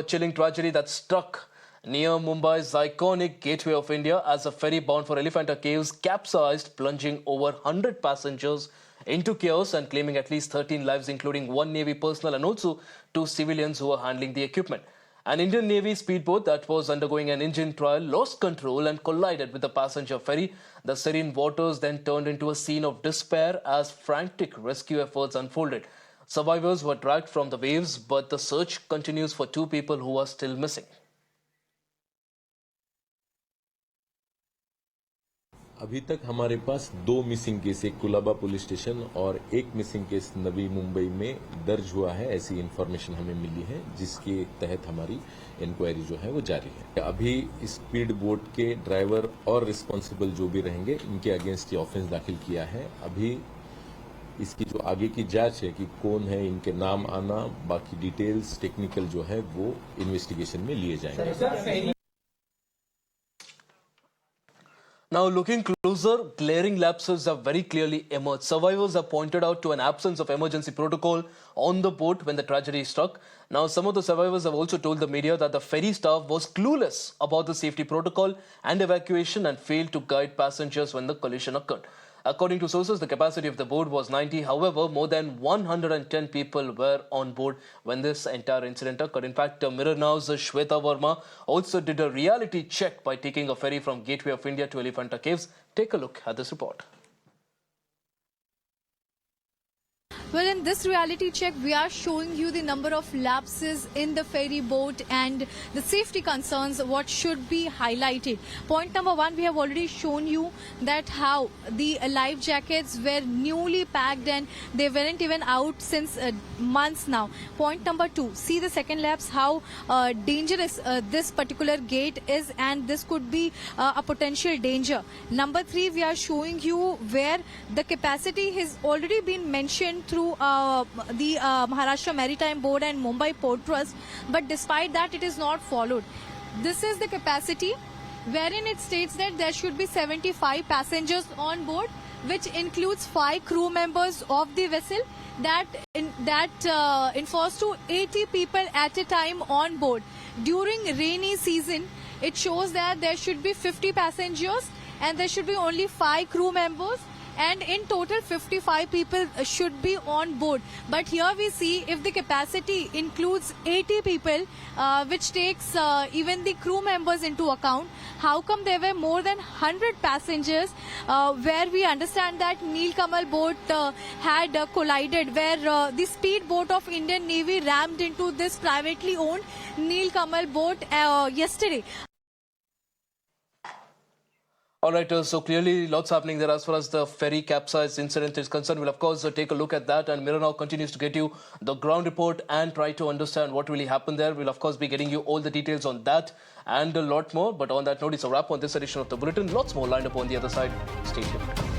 A chilling tragedy that struck near Mumbai's iconic Gateway of India as a ferry bound for Elephanta Caves capsized, plunging over 100 passengers into chaos and claiming at least 13 lives, including one Navy personnel and also two civilians who were handling the equipment. An Indian Navy speedboat that was undergoing an engine trial lost control and collided with the passenger ferry. The serene waters then turned into a scene of despair as frantic rescue efforts unfolded. Survivors were dragged from the waves, but the search continues for two people who are still missing. अभी तक हमारे पास 2 missing case, एक Colaba police station और एक missing case Navi Mumbai में दर्ज हुआ है। ऐसी इन्फॉर्मेशन हमें मिली है, जिसके तहत हमारी इंक्वायरी जो है वो जारी है। अभी स्पीड बोट के ड्राइवर और रिस्पांसिबल जो भी रहेंगे, इनके अगेंस्ट ये ऑफेंस दाखिल किया है। अभी इसकी जो आगे की जांच है कि कौन है, इनके नाम आना, बाकी डिटेल्स टेक्निकल जो है वो इन्वेस्टिगेशन में लिए जाएंगे। Now looking closer, glaring lapses have very clearly emerged. Survivors have pointed out to an absence of emergency protocol on the boat when the tragedy struck. Now some of the survivors have also told the media that the ferry staff was clueless about the safety protocol and evacuation and failed to guide passengers when the collision occurred. According to sources, the capacity of the boat was 90. However, more than 110 people were on board when this entire incident occurred. In fact, Mirror Now's Shweta Verma also did a reality check by taking a ferry from Gateway of India to Elephanta Caves. Take a look at this report. Well, in this reality check, we are showing you the number of lapses in the ferry boat and the safety concerns, what should be highlighted. Point number one, we have already shown you that how the life jackets were newly packed and they weren't even out since months now. Point number two, see the second lapse, how dangerous this particular gate is, and this could be a potential danger. Number three, we are showing you where the capacity has already been mentioned through the Maharashtra Maritime Board and Mumbai Port Trust, but despite that it is not followed. This is the capacity wherein it states that there should be 75 passengers on board, which includes 5 crew members of the vessel. That infers to 80 people at a time on board. During rainy season, it shows that there should be 50 passengers and there should be only 5 crew members. And in total 55 people should be on board. But here we see if the capacity includes 80 people, which takes even the crew members into account, how come there were more than 100 passengers, where we understand that Nilkamal boat had collided, where the speedboat of Indian Navy rammed into this privately owned Nilkamal boat yesterday. All right, so clearly lots happening there as far as the ferry capsize incident is concerned. We'll of course take a look at that, and Mirror Now continues to get you the ground report and try to understand what really happened there. We'll of course be getting you all the details on that and a lot more. But on that note, it's a wrap on this edition of the Bulletin. Lots more lined up on the other side. Stay tuned.